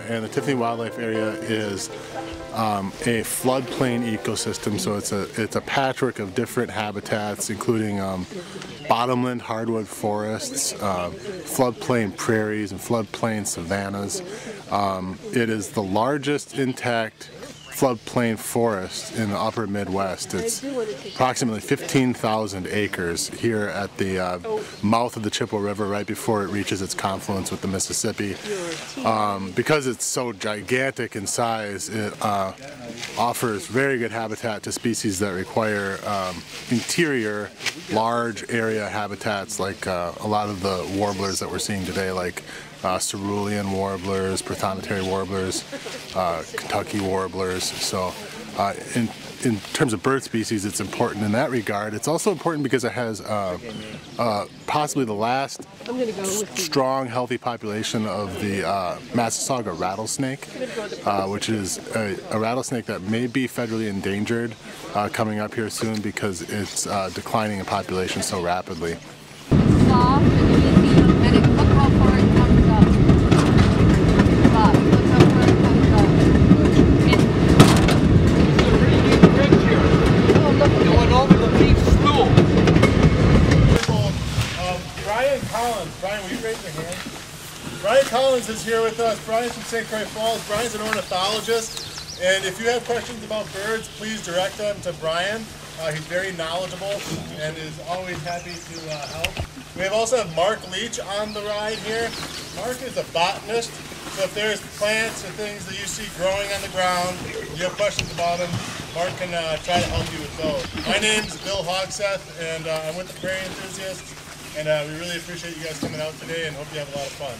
and the Tiffany Wildlife Area is a floodplain ecosystem. So it's a patchwork of different habitats, including bottomland hardwood forests, floodplain prairies, and floodplain savannas. It is the largest intact floodplain forest in the upper Midwest. It's approximately 15,000 acres here at the mouth of the Chippewa River, right before it reaches its confluence with the Mississippi. Because it's so gigantic in size, it offers very good habitat to species that require interior, large area habitats, like a lot of the warblers that we're seeing today, like cerulean warblers, prothonotary warblers, Kentucky warblers. So in terms of bird species, it's important in that regard. It's also important because it has possibly the last strong, healthy population of the Massasauga rattlesnake, which is a rattlesnake that may be federally endangered coming up here soon because it's declining in population so rapidly. Soft and easy, and look how far it comes up. Look how far it comes up. It's a pretty big bridge here. Oh, look at It went over the beach school. Brian Collins. Brian, will you raise your hand? Brian Collins is here with us. Brian's from St. Croix Falls. Brian's an ornithologist, and if you have questions about birds, please direct them to Brian. He's very knowledgeable and is always happy to help. We also have Mark Leach on the ride here. Mark is a botanist, so if there's plants or things that you see growing on the ground, you have questions about them, Mark can try to help you with those. My name's Bill Hogseth, and I'm with the Prairie Enthusiasts, and we really appreciate you guys coming out today and hope you have a lot of fun.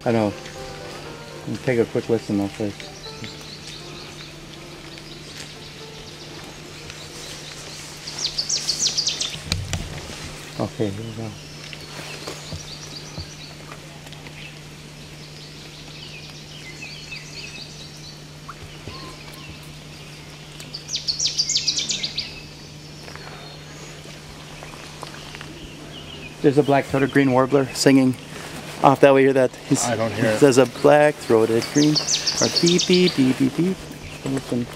I know. Take a quick listen though first. Okay, here we go. There's a black-throated green warbler singing off that way. Hear that? I don't hear it. There's a black-throated green, or beep beep beep beep beep. Listen.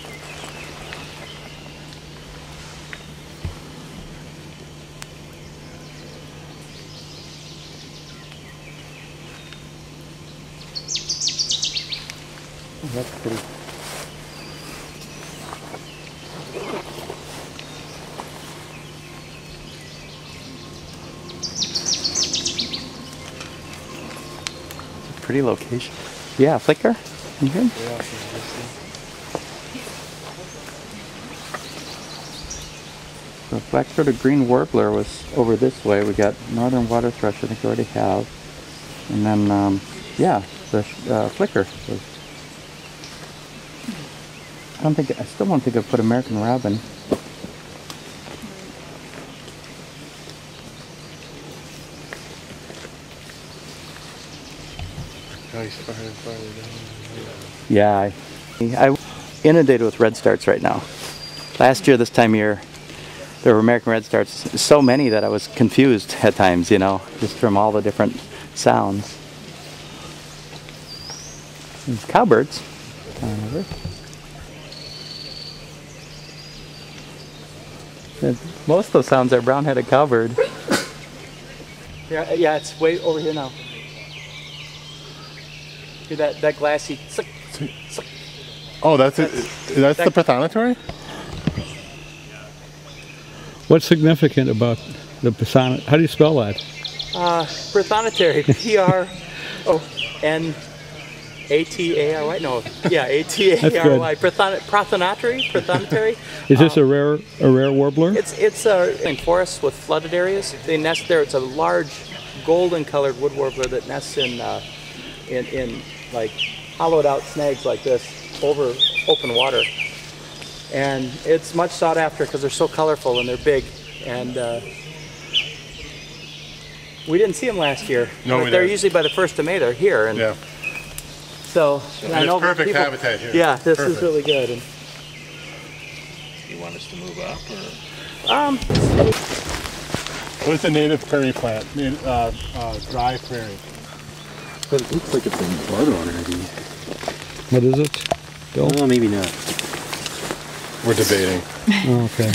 Oh, that's pretty. Pretty location. Yeah, flicker. You hear him? Yeah, The black-throated green warbler was over this way. We got northern water thrush, I think we already have. And then, yeah, the flicker. I still don't think I've put American robin. Yeah, I'm inundated with red starts right now. Last year, this time of year, there were American red starts, so many that I was confused at times, you know, just from all the different sounds. There's cowbirds. Most of those sounds are brown-headed cowbird. Yeah, it's way over here now. Hear that glassy suck, suck. Oh, that's the prothonotary? What's significant about the prothonotary? How do you spell that? Prothonotary, P-R-O-N-A-T-A-R-Y. No, yeah, A-T-A-R-Y. Prothonotary. Is this a rare warbler? It's in forests with flooded areas. They nest there. It's a large golden colored wood warbler that nests in like hollowed out snags like this over open water. And it's much sought after because they're so colorful and they're big. And we didn't see them last year. No, but they're usually by the 1st of May. They're here. And yeah. So I know perfect people, habitat here. Yeah, this is really good. And, You want us to move up? What is the native prairie plant? Dry prairie. But it looks like it's a bud already. What is it, Bill? Oh, maybe not. We're debating. Oh, okay.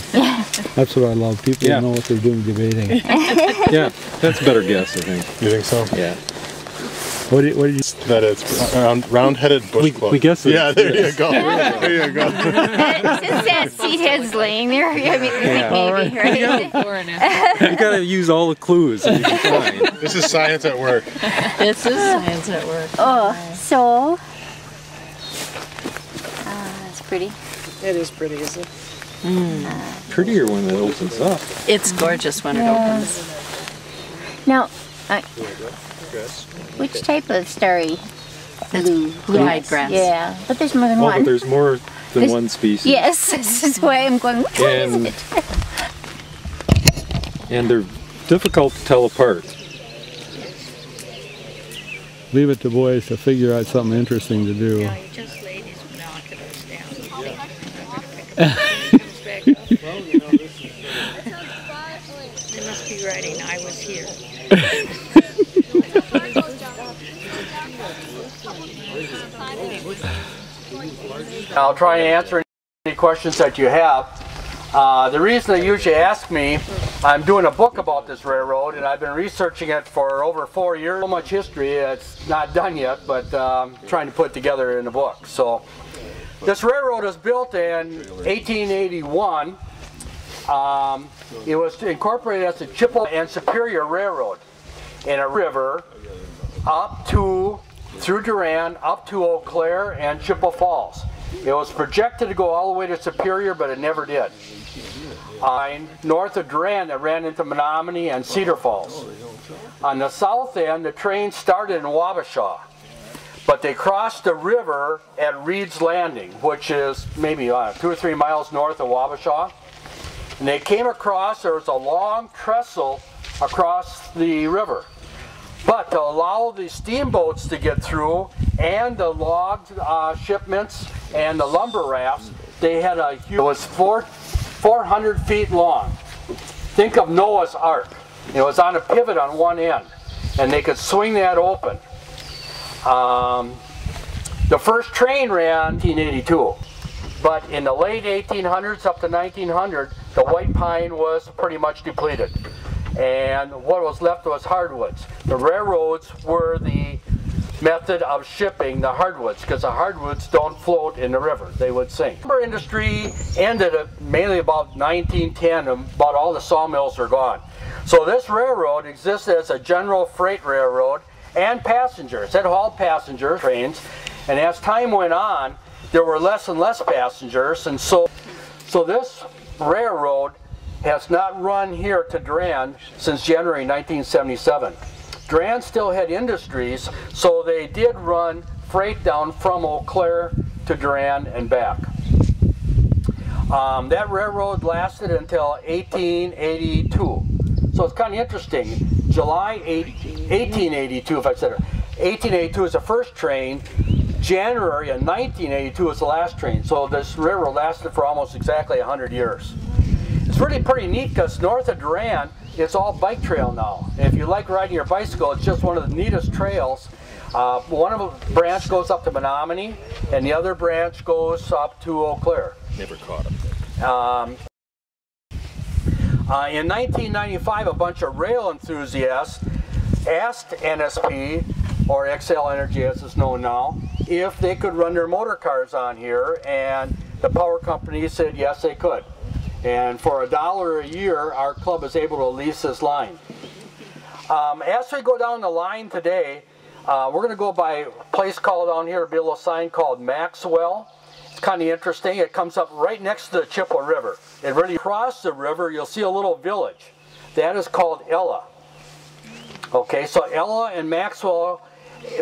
That's what I love. People Yeah. know what they're doing debating. Yeah, that's a better guess, I think. You think so? Yeah. What do you? That it's round-headed bush clover. We guess it. Yeah, there you go. There you go. Since that seed head's laying there, I mean, maybe, right? You gotta use all the clues that you can find. This is science at work. This is science at work. Oh, so that's pretty. It is pretty, isn't it? Prettier when it opens up. It's gorgeous when it opens. Now, which type of starry blue? Blue-eyed grass. Yeah, but there's more than Oh, one. but there's more than There's- one species. Yes, this is why I'm going. What is And- it? And they're difficult to tell apart. Leave it to boys to figure out something interesting to do. You just laid his binoculars down. They must be writing, I was here. I'll try and answer any questions that you have. The reason they usually ask me, I'm doing a book about this railroad and I've been researching it for over 4 years. So much history, it's not done yet, but trying to put it together in a book. So this railroad was built in 1881. It was incorporated as the Chippewa and Superior Railroad in a river up to, through Durand, up to Eau Claire and Chippewa Falls. It was projected to go all the way to Superior, but it never did. North of Durand, it ran into Menominee and Cedar Falls. On the south end, the train started in Wabasha, but they crossed the river at Reed's Landing, which is maybe 2 or 3 miles north of Wabasha. And they came across, there was a long trestle across the river. But to allow the steamboats to get through and the log shipments and the lumber rafts, they had a huge, it was 400 feet long. Think of Noah's Ark. It was on a pivot on one end and they could swing that open. The first train ran in 1882. But in the late 1800s up to 1900, the white pine was pretty much depleted. And what was left was hardwoods. The railroads were the method of shipping the hardwoods because the hardwoods don't float in the river, they would sink. The lumber industry ended mainly about 1910 and about all the sawmills are gone. So this railroad existed as a general freight railroad and passengers. It hauled passenger trains, and as time went on, there were less and less passengers, and so this railroad has not run here to Durand since January 1977. Durand still had industries, so they did run freight down from Eau Claire to Durand and back. That railroad lasted until 1882. So it's kind of interesting. July 1882, if I said it. 1882 is the first train. January of 1982 was the last train. So this railroad lasted for almost exactly 100 years. It's really pretty neat because north of Durand, it's all bike trail now. And if you like riding your bicycle, it's just one of the neatest trails. One of the branch goes up to Menominee, and the other branch goes up to Eau Claire. Never caught him. In 1995, a bunch of rail enthusiasts asked NSP or XL Energy as it's known now, if they could run their motor cars on here, and the power company said yes they could. And for $1 a year, our club is able to lease this line. As we go down the line today, we're going to go by a place called down here, a little sign called Maxwell. It's kind of interesting. It comes up right next to the Chippewa River. And really across the river, you'll see a little village. That is called Ella. Okay, so Ella and Maxwell,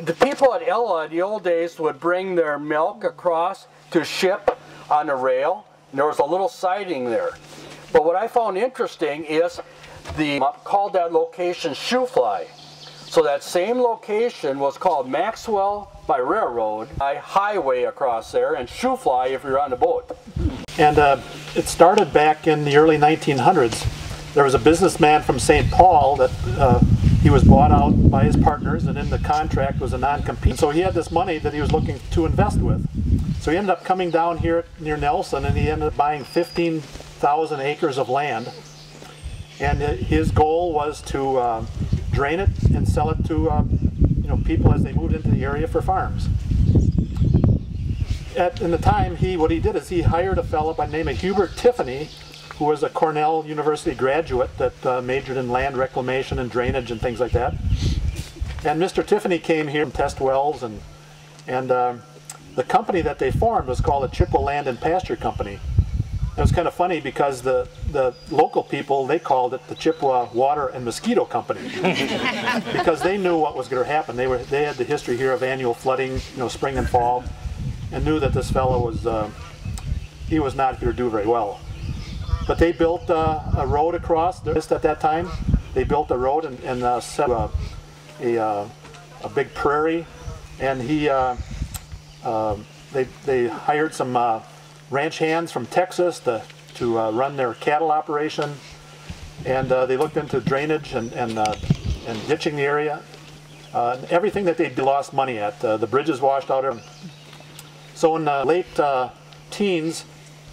the people at Ella in the old days would bring their milk across to ship on the rail. And there was a little siding there. But what I found interesting is called that location Shoofly. So that same location was called Maxwell by railroad, by highway across there, and Shoofly if you're on the boat. And it started back in the early 1900s. There was a businessman from St. Paul that he was bought out by his partners, and in the contract was a non-compete. So he had this money that he was looking to invest with. So he ended up coming down here near Nelson, and he ended up buying 15,000 acres of land. And his goal was to drain it and sell it to people as they moved into the area for farms. In the time, what he did is he hired a fellow by the name of Hubert Tiffany, who was a Cornell University graduate that majored in land reclamation and drainage and things like that. And Mr. Tiffany came here to test wells, and the company that they formed was called the Chippewa Land and Pasture Company. It was kind of funny because the local people, they called it the Chippewa Water and Mosquito Company because they knew what was going to happen. They had the history here of annual flooding, spring and fall, and knew that this fellow was he was not going to do very well. But they built a road across. Just at that time, they built a road and set a big prairie, and they hired some ranch hands from Texas to run their cattle operation, and they looked into drainage and ditching the area. Everything that they lost money at, the bridges washed out. So in the late teens,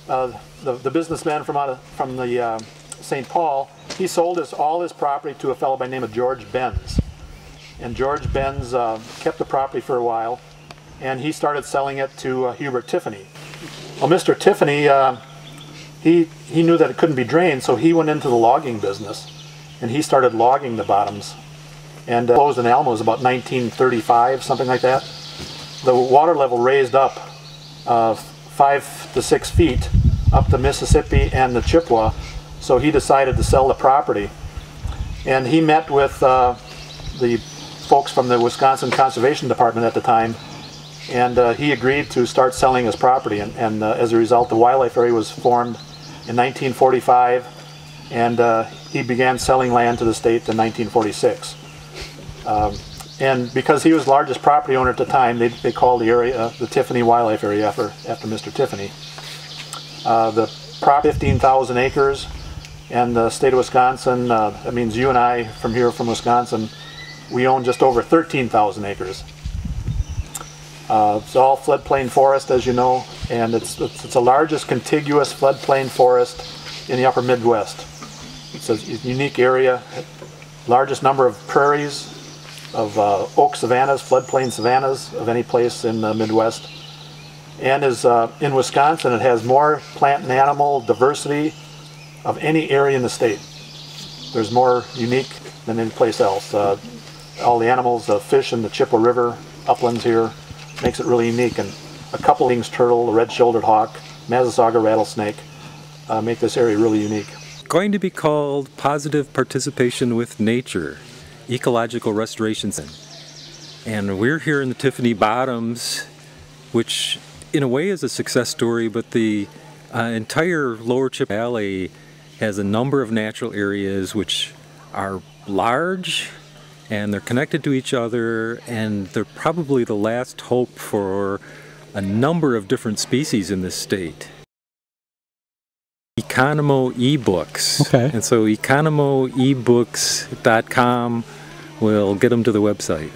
the businessman from the St. Paul, he sold all his property to a fellow by the name of George Benz. And George Benz kept the property for a while, and he started selling it to Hubert Tiffany. Well, Mr. Tiffany, he knew that it couldn't be drained, so he went into the logging business, and he started logging the bottoms. And closed in Alma was about 1935, something like that. The water level raised up 5 to 6 feet up the Mississippi and the Chippewa, so he decided to sell the property. And he met with the folks from the Wisconsin Conservation Department at the time, and he agreed to start selling his property, and as a result the wildlife area was formed in 1945, and he began selling land to the state in 1946. And because he was the largest property owner at the time, they called the area the Tiffany Wildlife Area after Mr. Tiffany. The property 15,000 acres, and the state of Wisconsin, that means you and I from here from Wisconsin, we own just over 13,000 acres. It's all floodplain forest, as you know, and it's the largest contiguous floodplain forest in the upper Midwest. It's a unique area, largest number of prairies, of oak savannas, floodplain savannas of any place in the Midwest. And in Wisconsin, it has more plant and animal diversity of any area in the state. There's more unique than any place else. All the animals, fish in the Chippewa River uplands here, makes it really unique. And a couple of turtle, a red-shouldered hawk, Massasauga rattlesnake make this area really unique. Going to be called Positive Participation with Nature, Ecological Restoration Center. And we're here in the Tiffany Bottoms, which in a way is a success story, but the entire Lower Chippewa Valley has a number of natural areas which are large, and they're connected to each other, and they're probably the last hope for a number of different species in this state. Economo eBooks. Okay. And so economoebooks.com will get them to the website.